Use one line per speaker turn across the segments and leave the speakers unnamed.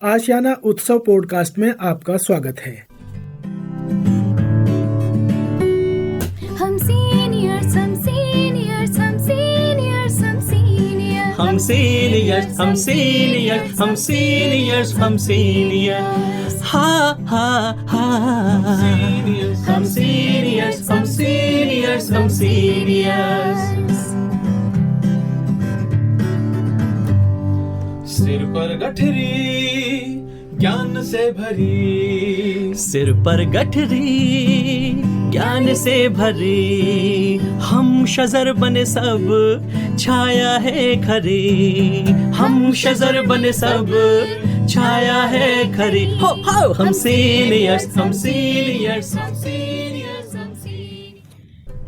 आशियाना उत्सव पॉडकास्ट में आपका स्वागत है।
हम सीनियर्स हम सीनियर्स हम सीनियर्स हम सीनियर्स
हम सीनियर्स हम सीनियर्स हम सीनियर्स हम सीनियर्स हा हा हा हम सीनियर्स हम सीनियर्स हम सीनियर्स। सिर पर गठरी ज्ञान से भरी, सिर पर गठरी ज्ञान से भरी, हम शजर बने सब छाया है खरी, हम शजर बने सब छाया है खरी। हो हम सीनियर्स हम सीनियर्स हम सीनियर्स हम सीनियर्स।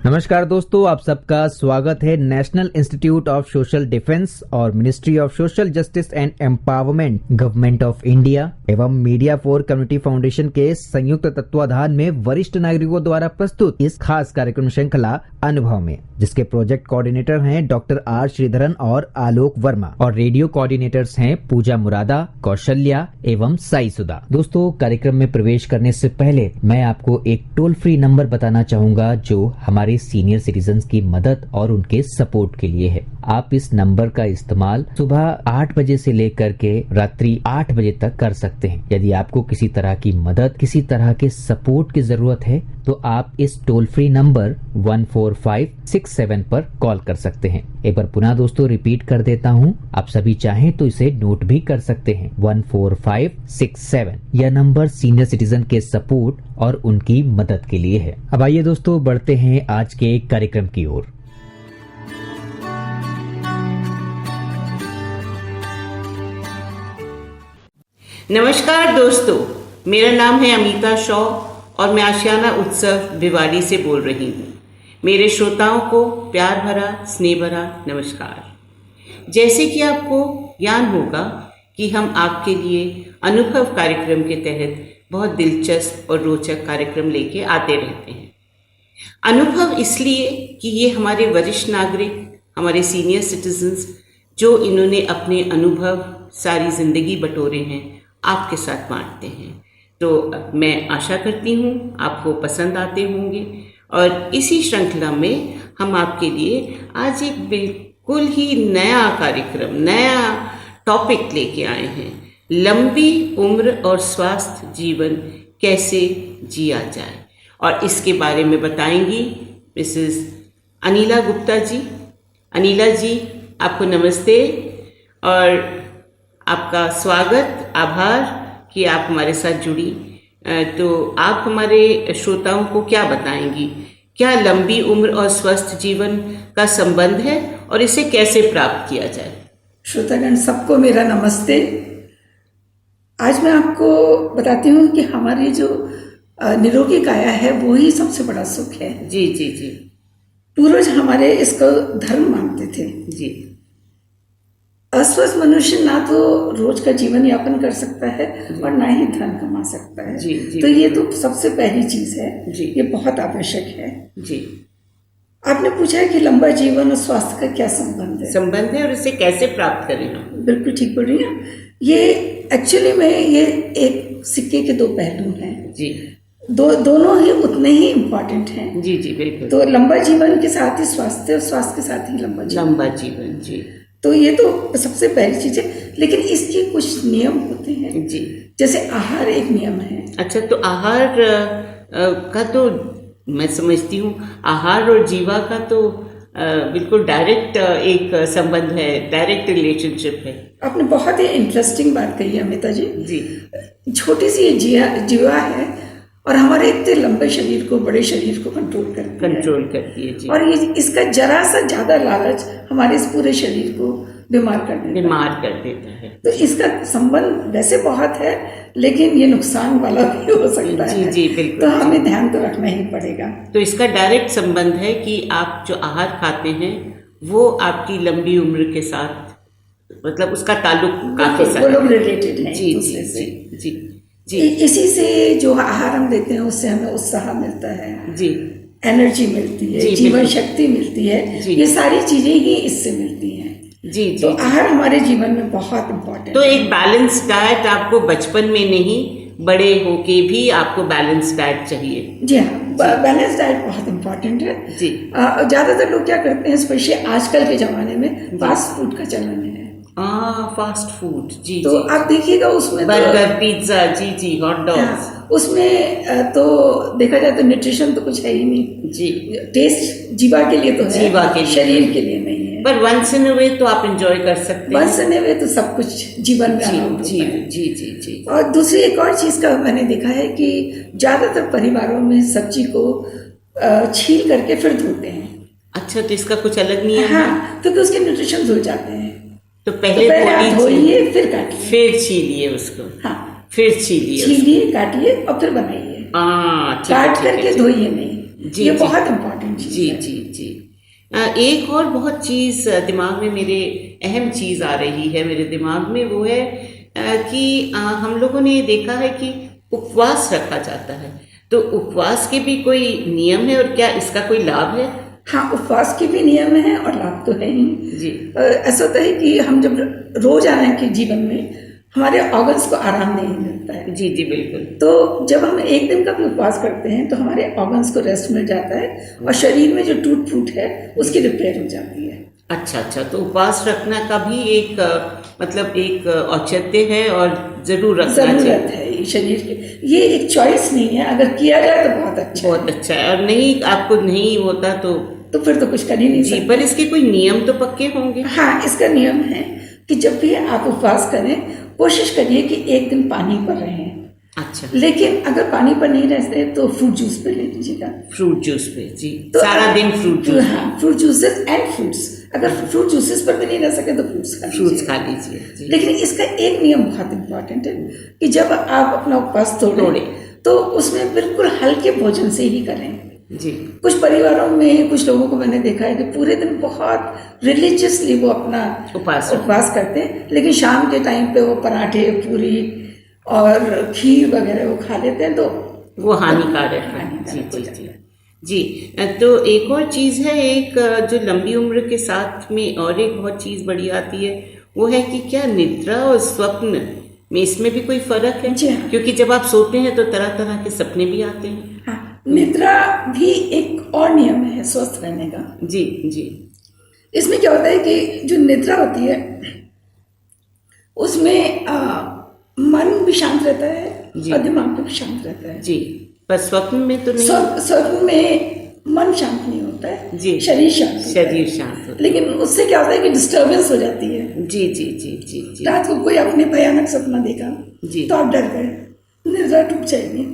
नमस्कार दोस्तों, आप सबका स्वागत है national institute of social defence और ministry of social justice and empowerment, government of India एवं मीडिया फॉर कम्युनिटी फाउंडेशन के संयुक्त तत्वाधान में वरिष्ठ नागरिकों द्वारा प्रस्तुत इस खास कार्यक्रम श्रृंखला अनुभव में, जिसके प्रोजेक्ट कोऑर्डिनेटर हैं डॉक्टर आर श्रीधरन और आलोक वर्मा और रेडियो कोऑर्डिनेटर्स हैं पूजा मुरादा, कौशल्या एवं साई सुधा। दोस्तों, कार्यक्रम में प्रवेश करने से पहले मैं आपको एक टोल फ्री नंबर बताना चाहूंगा जो हमारे सीनियर सिटीजन्स की मदद और उनके सपोर्ट के लिए है। आप इस नंबर का इस्तेमाल सुबह 8 बजे से लेकर के रात्रि 8 बजे तक कर सकते हैं। यदि आपको किसी तरह की मदद, किसी तरह के सपोर्ट की जरूरत है तो आप इस टोल फ्री नंबर 14567 पर कॉल कर सकते हैं। एक बार पुनः दोस्तों रिपीट कर देता हूँ, आप सभी चाहें तो इसे नोट भी कर सकते हैं। 14567 यह नंबर सीनियर सिटीजन के सपोर्ट और उनकी मदद के लिए है। अब आइए दोस्तों बढ़ते हैं आज के कार्यक्रम की ओर।
नमस्कार दोस्तों, मेरा नाम है अमिता शॉ और मैं आशियाना उत्सव भिवाड़ी से बोल रही हूँ। मेरे श्रोताओं को प्यार भरा स्नेह भरा नमस्कार। जैसे कि आपको ज्ञान होगा कि हम आपके लिए अनुभव कार्यक्रम के तहत बहुत दिलचस्प और रोचक कार्यक्रम लेके आते रहते हैं। अनुभव इसलिए कि ये हमारे वरिष्ठ नागरिक, हमारे सीनियर सिटीजन्स, जो इन्होंने अपने अनुभव सारी ज़िंदगी बटोरे हैं, आपके साथ बांटते हैं। तो मैं आशा करती हूँ आपको पसंद आते होंगे और इसी श्रृंखला में हम आपके लिए आज एक बिल्कुल ही नया कार्यक्रम, नया टॉपिक लेके आए हैं। लंबी उम्र और स्वास्थ्य जीवन कैसे जिया जाए, और इसके बारे में बताएंगी मिसेस अनिला गुप्ता जी। अनिला जी, आपको नमस्ते और आपका स्वागत, आभार कि आप हमारे साथ जुड़ी। तो आप हमारे श्रोताओं को क्या बताएंगी, क्या लंबी उम्र और स्वस्थ जीवन का संबंध है और इसे कैसे प्राप्त किया जाए?
श्रोतागण सबको मेरा नमस्ते। आज मैं आपको बताती हूँ कि हमारी जो निरोगी काया है वो ही सबसे बड़ा सुख है।
जी जी जी।
पूर्वज हमारे इसको धर्म मानते थे।
जी।
अस्वस्थ मनुष्य ना तो रोज का जीवन यापन कर सकता है और ना ही धन कमा सकता है।
जी, जी,
तो ये तो सबसे पहली चीज है।
जी।
ये बहुत आवश्यक है।
जी।
आपने पूछा है कि लंबा जीवन और स्वास्थ्य का क्या संबंध है
और इसे कैसे प्राप्त करें हम?
बिल्कुल ठीक बोल रही हैं। ये एक्चुअली में ये एक सिक्के के दो पहलू हैं।
जी।
दोनों ही उतने ही इम्पोर्टेंट हैं।
जी जी बिल्कुल।
तो लंबा जीवन के साथ ही स्वास्थ्य और स्वास्थ्य के साथ ही लंबा जीवन।
जी।
तो ये तो सबसे पहली चीज है, लेकिन इसके कुछ नियम होते हैं।
जी।
जैसे आहार एक नियम है।
अच्छा, तो आहार का तो मैं समझती हूँ आहार और जीवा का तो बिल्कुल डायरेक्ट एक संबंध है, डायरेक्ट रिलेशनशिप है।
आपने बहुत ही इंटरेस्टिंग बात कही है अमिता जी।
जी।
छोटी सी जीवा है और हमारे इतने लंबे शरीर को, बड़े शरीर को कंट्रोल करती है। जी। और ये इसका जरा सा ज्यादा लालच हमारे इस पूरे शरीर को बीमार कर देता है। तो इसका संबंध वैसे बहुत है, लेकिन ये नुकसान वाला भी हो सकता है।
जी बिल्कुल।
तो हमें ध्यान तो रखना ही पड़ेगा।
तो इसका डायरेक्ट संबंध है कि आप जो आहार खाते हैं वो आपकी लंबी उम्र के साथ, मतलब उसका ताल्लुक काफी सारा,
वो लोग रिलेटेड हैं।
जी जी जी जी जी।
इसी से जो आहार हम देते हैं उससे हमें उत्साह मिलता है। जी। एनर्जी मिलती है, जीवन शक्ति मिलती है। ये सारी चीजें ही इससे मिलती हैं।
जी जी।
तो आहार हमारे जीवन में बहुत इम्पोर्टेंट
तो
है।
एक बैलेंस डाइट आपको बचपन में नहीं, बड़े होके भी आपको बैलेंस डाइट चाहिए।
जी हाँ, बैलेंस डाइट बहुत इम्पोर्टेंट है
जी।
ज्यादातर लोग क्या करते हैं, स्पेशली आजकल के जमाने में फास्ट फूड का चलन है।
फास्ट फूड, जी
तो
जी।
आप देखिएगा उसमें
बर्गर, पिज्जा, जी जी, हॉट डॉग्स,
उसमें तो देखा जाए तो न्यूट्रिशन तो कुछ है ही नहीं।
जी।
टेस्ट जीवा के लिए तो है,
जीवा के लिए,
शरीर के लिए नहीं है।
पर वंस इन अ वे तो आप एंजॉय कर सकते हैं।
वंस इन अ वे तो सब कुछ जीवन में
जी
allowed
जी
होता है।
जी जी जी।
और दूसरी एक और चीज का मैंने देखा है कि ज्यादातर परिवारों में सब्जी को छील करके फिर धोते हैं।
अच्छा, तो इसका कुछ अलग नियम है?
हाँ, क्योंकि उसके न्यूट्रिशन धुल जाते हैं।
तो पहले
आप धोइए फिर काटिए।
फिर छीलिए उसको।
हाँ,
फिर छीलिए
छीलिए, काटिए और फिर बनाइए। काट करके धोइए नहीं।
जी,
ये
जी।
बहुत इम्पोर्टेंट चीज
जी
है।
जी जी। एक और बहुत चीज़ दिमाग में मेरे, अहम चीज़ आ रही है मेरे दिमाग में, वो है कि हम लोगों ने देखा है कि उपवास रखा जाता है। तो उपवास के भी कोई नियम है और क्या इसका कोई लाभ है?
हाँ, उपवास के भी नियम है और लाभ तो है ही।
जी।
ऐसा होता है कि हम जब रोजाना के जीवन में हमारे ऑर्गन्स को आराम नहीं मिलता है।
जी जी, बिल्कुल।
तो जब हम एक दिन का भी उपवास करते हैं तो हमारे ऑर्गन्स को रेस्ट मिल जाता है और शरीर में जो टूट फूट है उसकी रिपेयर हो जाती है।
अच्छा अच्छा, तो उपवास रखना का भी एक मतलब एक औचित्य है और जरूर रखना
जरूरत
चाहिए।
है ये शरीर की, ये एक चॉइस नहीं है। अगर किया जाए तो बहुत अच्छा
बहुत अच्छा है, और नहीं आपको नहीं होता तो
फिर तो कुछ कर ही नहीं
जी।
सकते।
पर इसके कोई नियम तो पक्के होंगे?
हाँ, इसका नियम है कि जब भी आप उपवास करें कोशिश करिए कि एक दिन पानी पर रहें।
अच्छा,
लेकिन अगर पानी पर नहीं रहते तो फ्रूट जूस पे ले लीजिएगा।
फ्रूट जूस पे, जी।
तो
सारा दिन फ्रूट जूस।
हाँ, फ्रूट जूसेस एंड फ्रूट्स। अगर फ्रूट जूसेस पर भी नहीं रह सके तो फ्रूट्स खा लीजिए।
जी।
लेकिन इसका एक नियम बहुत इंपॉर्टेंट है कि जब आप अपना उपवास तोड़ें तो उसमें बिल्कुल हल्के भोजन से ही करें।
जी।
कुछ परिवारों में कुछ लोगों को मैंने देखा है कि पूरे दिन बहुत रिलीजियसली वो अपना उपवास करते हैं, लेकिन शाम के टाइम पे वो पराठे, पूरी और खीर वगैरह वो खा लेते हैं, तो
वो हानिकारक है। जी जी जी जी। तो एक और चीज़ है, एक जो लंबी उम्र के साथ में और एक बहुत चीज़ बड़ी आती है, वो है कि क्या निद्रा और स्वप्न में इसमें भी कोई फर्क है?
जी हाँ।
क्योंकि जब आप सोते हैं तो तरह तरह के सपने भी आते हैं।
हाँ, निद्रा भी एक और नियम है स्वस्थ रहने का।
जी जी।
इसमें क्या होता है कि जो निद्रा होती है उसमें मन भी शांत रहता है और दिमाग भी शांत रहता है।
जी, पर स्वप्न में तो नहीं।
स्वप्न में मन शांत नहीं होता है
जी,
शरीर शांत होता है।
शरीर शांत होता है।
लेकिन उससे क्या होता है कि डिस्टर्बेंस हो जाती है।
जी जी जी जी जी।
रात को कोई आपने भयानक सपना देखा
जी।
तो आप डर गए, निद्रा टूट जाएगी।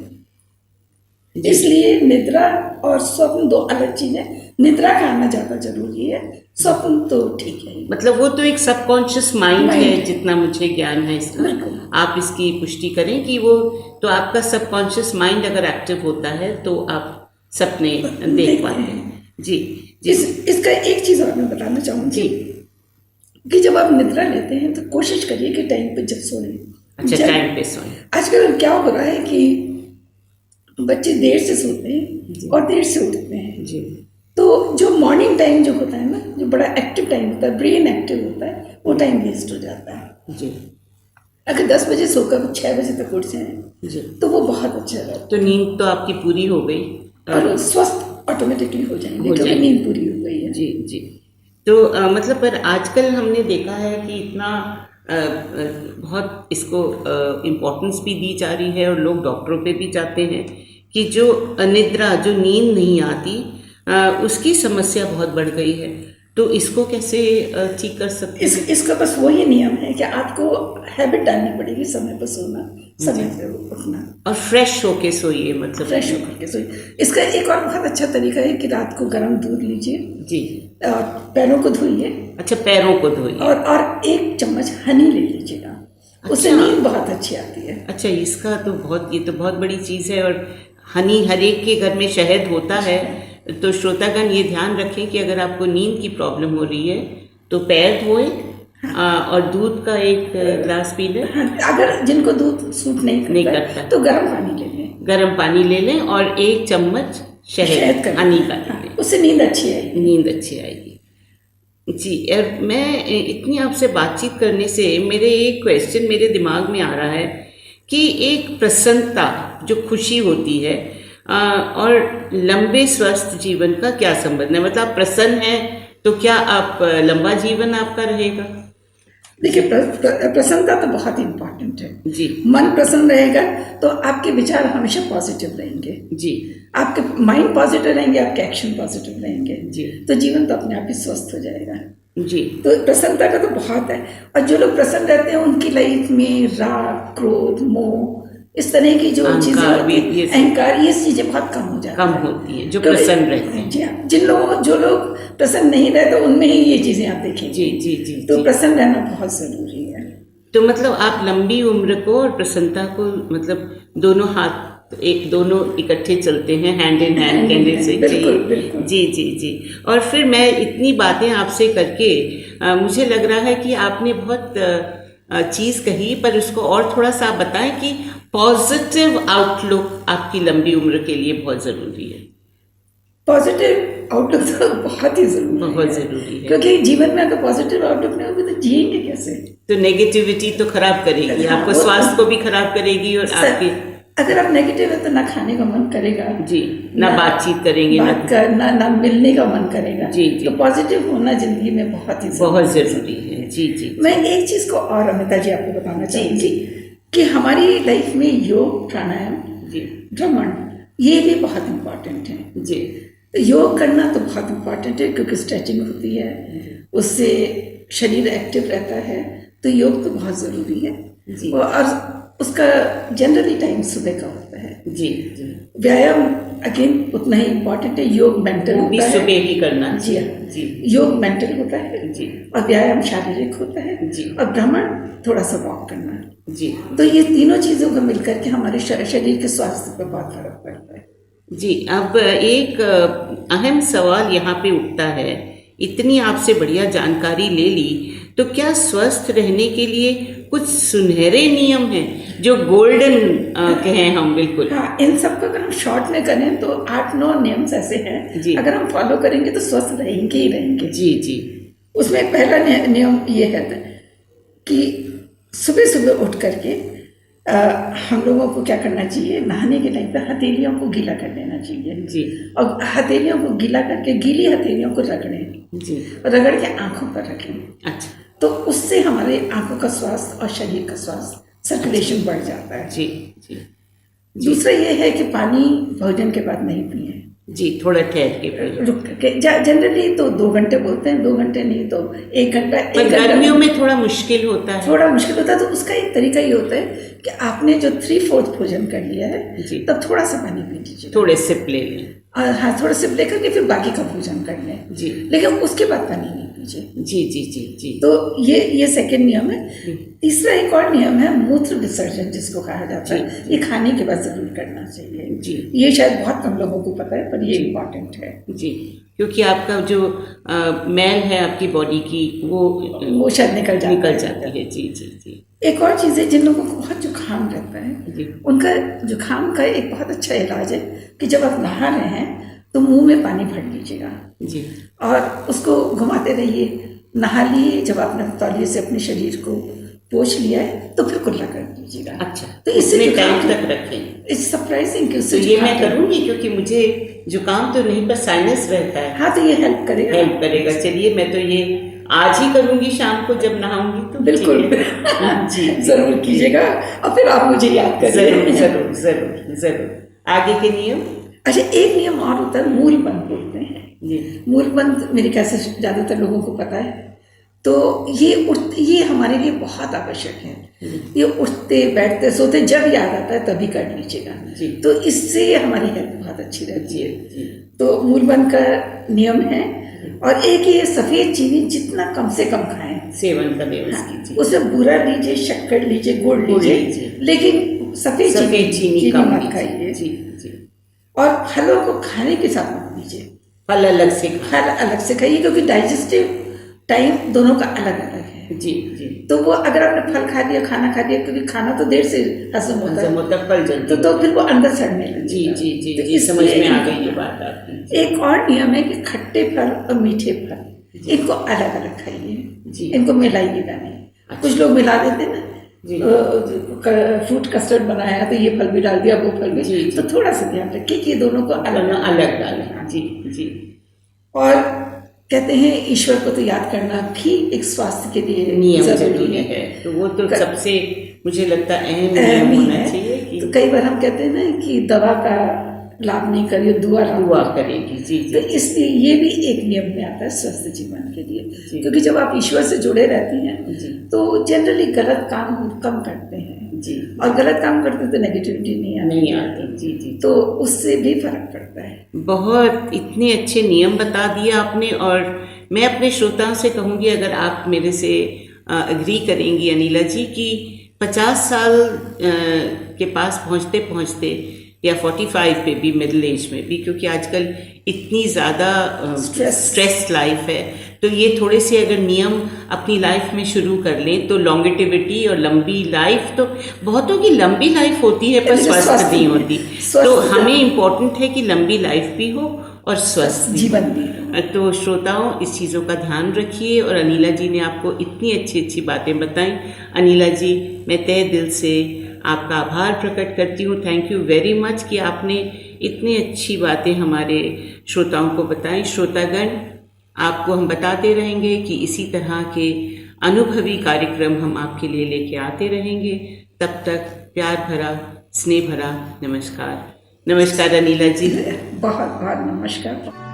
इसलिए निद्रा और स्वप्न दो अलग चीजें। निद्रा का आना ज्यादा जरूरी है, स्वप्न तो ठीक है।
मतलब वो तो एक सबकॉन्शियस माइंड है, जितना मुझे ज्ञान है इसका।
बिल्कुल।
आप इसकी पुष्टि करें कि वो तो आपका सबकॉन्शियस माइंड अगर एक्टिव होता है तो आप सपने देख पाते हैं। जी जी।
इसका एक चीज और मैं बताना चाहूंगी
जी।
कि जब आप निद्रा लेते हैं तो कोशिश करिए कि टाइम पे जब सोएं।
अच्छा, टाइम पे सोएं।
आजकल क्या हो रहा है कि बच्चे देर से सोते हैं और देर से उठते हैं।
जी।
तो जो मॉर्निंग टाइम जो होता है ना, जो बड़ा एक्टिव टाइम होता है, ब्रेन एक्टिव होता है, वो टाइम वेस्ट हो जाता है।
जी।
अगर 10 बजे सोकर 6 बजे तक उठ जाए
जी,
तो वो बहुत अच्छा है।
तो नींद तो आपकी पूरी हो गई
और स्वस्थ ऑटोमेटिकली हो जाएंगे क्योंकि नींद पूरी हो गई है।
जी जी। तो मतलब पर आजकल हमने देखा है कि इतना बहुत इसको इम्पोर्टेंस भी दी जा रही है और लोग डॉक्टरों पे भी जाते हैं कि जो अनिद्रा, जो नींद नहीं आती, उसकी समस्या बहुत बढ़ गई है। तो इसको कैसे ठीक कर सकते हैं?
इसका बस वही नियम है कि आपको हैबिट डालनी पड़ेगी, समय पर सोना, समय पर उठना
और फ्रेश होके सोइए। मतलब
फ्रेश होकर के सोइए। इसका एक और बहुत अच्छा तरीका है कि रात को गर्म दूध लीजिए
जी,
और पैरों को धोइए।
अच्छा, पैरों को धोइए
और 1 चम्मच हनी ले लीजिएगा। उससे नींद बहुत अच्छी आती है।
अच्छा, इसका तो बहुत, ये तो बहुत बड़ी चीज़ है। और हनी, हर एक के घर में शहद होता है। तो श्रोतागण ये ध्यान रखें कि अगर आपको नींद की प्रॉब्लम हो रही है तो पैर धोएं और दूध का 1 ग्लास पी लें।
अगर जिनको दूध सूट नहीं करता तो गर्म पानी ले लें।
गर्म पानी ले लें और 1 चम्मच शहद हनी का ले लें।
उससे नींद अच्छी आएगी।
नींद अच्छी आएगी। जी, और मैं इतनी आपसे बातचीत करने से मेरे एक क्वेश्चन मेरे दिमाग में आ रहा है कि एक प्रसन्नता जो खुशी होती है और लंबे स्वस्थ जीवन का क्या संबंध है? मतलब आप प्रसन्न हैं तो क्या आप लंबा जीवन आपका रहेगा?
देखिए, प्रसन्नता तो बहुत इम्पोर्टेंट है
जी।
मन प्रसन्न रहेगा तो आपके विचार हमेशा पॉजिटिव रहेंगे
जी।
आपके माइंड पॉजिटिव रहेंगे, आपके एक्शन पॉजिटिव रहेंगे
जी।
तो जीवन तो अपने आप ही स्वस्थ हो जाएगा।
जी।
तो प्रसन्नता का तो बहुत है। और जो लोग प्रसन्न रहते हैं उनकी लाइफ में राग, क्रोध, मोह, इस तरह की जो चीजें होती हैं, अहंकार, ये चीजें बहुत कम हो जाती
कम होती है जो प्रसन्न रहते हैं।
जी हाँ, जो लोग प्रसन्न नहीं रहते उनमें ही ये चीजें आप देखेंगे।
जी जी जी।
तो प्रसन्न रहना बहुत जरूरी है।
तो मतलब आप लंबी उम्र को और प्रसन्नता को मतलब दोनों इकट्ठे चलते हैं, हैंड इन हैंड कहने से।
बिल्कुल बिल्कुल।
जी जी जी। और फिर मैं इतनी बातें आपसे करके मुझे लग रहा है कि आपने बहुत चीज़ कही, पर उसको और थोड़ा सा आप बताएं कि पॉजिटिव आउटलुक आपकी लंबी उम्र के लिए बहुत ज़रूरी है।
पॉजिटिव आउटलुक तो बहुत ही जरूरी है,
बहुत ज़रूरी है,
क्योंकि जीवन में अगर पॉजिटिव आउटलुक नहीं होगी तो जिएंगे कैसे?
तो नेगेटिविटी तो खराब करेगी, आपको स्वास्थ्य को भी खराब करेगी और आपकी
अगर आप नेगेटिव है तो ना खाने का मन करेगा
जी, ना बातचीत करेंगे,
ना मिलने का मन करेगा।
जी जी।
तो पॉजिटिव होना जिंदगी में बहुत
जरूरी है। जी जी।
मैं एक चीज को और अमिता जी आपको बताना चाहूंगी कि हमारी लाइफ में योग, प्राणायाम, भ्रमण, ये भी बहुत इम्पोर्टेंट है जी। तो योग करना तो बहुत इम्पोर्टेंट है क्योंकि स्ट्रेचिंग होती है, उससे शरीर एक्टिव रहता है, तो योग तो बहुत ज़रूरी है जी। और उसका जनरली टाइम सुबह का होता है जी जी। व्यायाम अगेन उतना ही इम्पोर्टेंट है। योग मेंटल होता है,
सुबह ही करना
जी जी। योग मेंटल होता है जी, और व्यायाम शारीरिक होता है जी, और भ्रमण थोड़ा सा वॉक करना जी। तो ये तीनों चीज़ों को मिलकर के हमारे शरीर के स्वास्थ्य पर बहुत फर्क पड़ता है
जी। अब एक अहम सवाल यहाँ पे उठता है, इतनी आपसे बढ़िया जानकारी ले ली, तो क्या स्वस्थ रहने के लिए कुछ सुनहरे नियम हैं जो गोल्डन कहें हम? बिल्कुल
हाँ, इन सबको अगर हम शॉर्ट में करें तो 8-9 नियम ऐसे हैं जी, अगर हम फॉलो करेंगे तो स्वस्थ रहेंगे ही रहेंगे जी जी। उसमें पहला नियम ये है कि सुबह सुबह उठ करके हम लोगों को क्या करना चाहिए, नहाने के टाइम पे हथेलियों को गीला कर लेना चाहिए जी, और हथेलियों को गीला करके गीली हथेलियों को रगड़ें जी, रगड़ के आंखों पर रखें। अच्छा। तो उससे हमारे आंखों का स्वास्थ्य और शरीर का स्वास्थ्य, सर्कुलेशन बढ़ जाता है जी जी। दूसरा ये है कि पानी भोजन के बाद नहीं पिए जी, थोड़ा ठहर के रुक के। जनरली तो 2 घंटे बोलते हैं, 2 घंटे नहीं तो 1 घंटा।
गर्मियों में थोड़ा मुश्किल होता है,
तो उसका एक तरीका ये होता है कि आपने जो 3/4 भोजन कर लिया है तब थोड़ा सा पानी पी लीजिए,
थोड़े सिप ले लें।
हाँ, थोड़ा सिप लेकर के फिर बाकी का भोजन कर लें जी, लेकिन उसके बाद पानी नहीं पीजिए जी जी जी जी। तो ये सेकंड नियम है। तीसरा एक और नियम है मूत्र विसर्जन, जिसको कहा जाता है, ये खाने के बाद जरूर करना चाहिए जी। ये शायद बहुत कम लोगों को पता है, पर ये इम्पोर्टेंट है जी, क्योंकि आपका जो मैल है आपकी बॉडी की वो शायद निकल जाती है जी जी जी। एक और चीज़ है, जिन लोगों को बहुत जुकाम रहता है उनका जुकाम का एक बहुत अच्छा इलाज है कि जब आप नहा रहे हैं तो मुंह में पानी भर लीजिएगा जी, और उसको घुमाते रहिए। नहा लिए, जब आपने तौलिए से अपने शरीर को पोंछ लिया है तो फिर कुल्ला कर दीजिएगा। अच्छा, तो इससे टाइम तक रखें। इट्स सरप्राइजिंग कि उससे
ये मैं करूँगी, क्योंकि मुझे जुकाम तो नहीं पर साइनस रहता है।
हाँ, तो ये हेल्प करेगा।
चलिए, मैं तो ये आज ही करूँगी, शाम को जब नहाऊंगी तो
बिल्कुल जी, जरूर कीजिएगा और फिर आप मुझे याद करिए।
जरूर जरूर जरूर। आगे के नियम?
अच्छा, एक नियम और होता है, मूल बंद बोलते हैं जी। मूल बंद मेरे ख्याल से ज़्यादातर लोगों को पता है। तो ये हमारे लिए बहुत आवश्यक है। ये उठते बैठते सोते जब याद आता है तभी कर लीजिएगा जी, तो इससे हमारी हेल्थ बहुत अच्छी रहती है जी। तो मूलबंद का नियम है। और एक ये सफ़ेद चीनी जितना कम से कम खाएं,
सेवन करें। हाँ,
उसमें बुरा लीजिए, शक्कर लीजिए, गुड़ लीजिए, लेकिन सफ़ेद चीनी मत खाइए जी जी। और फलों को खाने के साथ मत लीजिए,
फल अलग से खाइए, क्योंकि
डाइजेस्टिव टाइम दोनों का अलग अलग है जी जी। तो वो अगर आपने फल खा लिया, खाना खा लिया, क्योंकि खाना तो देर से हजम होता है,
फल जल्दी
तो फिर वो अंदर सड़ने लगेगा
जी जी जी। तो इस समझ में आ गई ये बात आपकी।
एक और नियम है कि खट्टे फल और मीठे फल इनको अलग अलग खाइए
जी।
इनको मिलाइएगा नहीं। कुछ लोग मिला देते ना, फ्रूट कस्टर्ड बनाया तो ये फल भी डाल दिया वो फल भी, तो थोड़ा सा ध्यान रखिए कि दोनों को अलग
अलग डालें। जी जी।
और कहते हैं ईश्वर को तो याद करना भी एक स्वास्थ्य के लिए
नियम
जरूरी है।
तो वो तो सबसे मुझे लगता है अहम नियम होना चाहिए कि
तो कई बार हम कहते हैं ना कि दवा का लाभ नहीं करिए, दुआ
करेगी। जी जी।
तो इसलिए ये भी एक नियम में आता है स्वस्थ जीवन के लिए, क्योंकि जब आप ईश्वर से जुड़े रहते हैं तो जनरली गलत काम कम करते हैं जी। और गलत काम करते तो नेगेटिविटी नहीं आती।
जी जी।
तो उससे भी फर्क पड़ता है।
बहुत इतने अच्छे नियम बता दिए आपने। और मैं अपने श्रोताओं से कहूँगी, अगर आप मेरे से अग्री करेंगी अनिला जी, कि 50 साल के पास पहुँचते पहुँचते या 45 पे भी, मिडिल एज में भी, क्योंकि आजकल इतनी ज़्यादा स्ट्रेस लाइफ है, तो ये थोड़े से अगर नियम अपनी लाइफ में शुरू कर लें तो लॉन्गेटिविटी और लंबी लाइफ, तो बहुतों की लंबी लाइफ होती है पर स्वस्थ नहीं होती। तो हमें इम्पोर्टेंट है कि लंबी लाइफ भी हो और स्वस्थ
जीवन भी।
तो श्रोताओं, इस चीज़ों का ध्यान रखिए। और अनिला जी ने आपको इतनी अच्छी अच्छी बातें बताई। अनिला जी, मैं तहे दिल से आपका आभार प्रकट करती हूँ। थैंक यू वेरी मच कि आपने इतनी अच्छी बातें हमारे श्रोताओं को बताई। श्रोतागण, आपको हम बताते रहेंगे कि इसी तरह के अनुभवी कार्यक्रम हम आपके लिए लेके आते रहेंगे। तब तक प्यार भरा, स्नेह भरा नमस्कार। नमस्कार अनिला जी।
बहुत बहुत नमस्कार।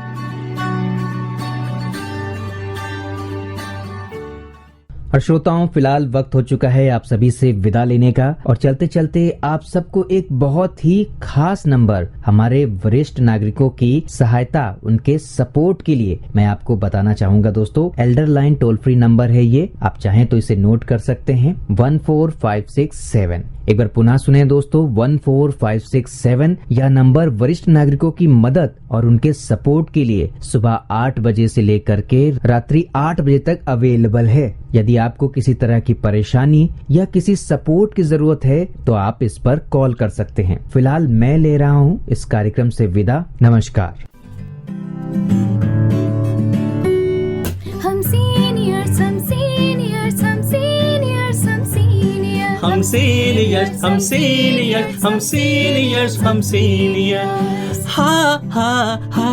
और श्रोताओं, फिलहाल वक्त हो चुका है आप सभी से विदा लेने का। और चलते चलते आप सबको एक बहुत ही खास नंबर, हमारे वरिष्ठ नागरिकों की सहायता, उनके सपोर्ट के लिए मैं आपको बताना चाहूंगा दोस्तों। Elder line toll free number है ये, आप चाहें तो इसे नोट कर सकते हैं, 14567। एक बार पुनः सुने दोस्तों, 14567। यह नंबर वरिष्ठ नागरिकों की मदद और उनके सपोर्ट के लिए सुबह 8 बजे से लेकर के रात्रि 8 बजे तक अवेलेबल है। यदि आपको किसी तरह की परेशानी या किसी सपोर्ट की जरूरत है तो आप इस पर कॉल कर सकते हैं। फिलहाल मैं ले रहा हूँ इस कार्यक्रम से विदा। नमस्कार।
हम सीनियर्स हम सीनियर्स हम सीनियर्स हम सीनियर्स
हम सीनियर्स हम सीनियर्स हम सीनियर्स हम सीनियर्स हा हा हा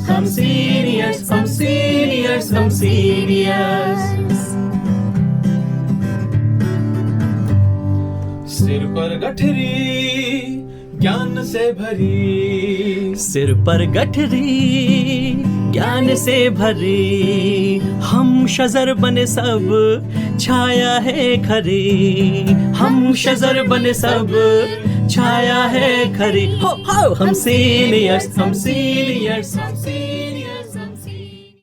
हम सीनियर्स हम सीनियर्स हम सीनियर्स। सिर पर गठरी ज्ञान से भरी, सिर पर गठरी ज्ञान से भरी, हम शजर बने सब छाया है खरी, हम शजर बने सब छाया है खरी। हो हम सीनियर्स हम सीनियर्स हम सीनियर्स।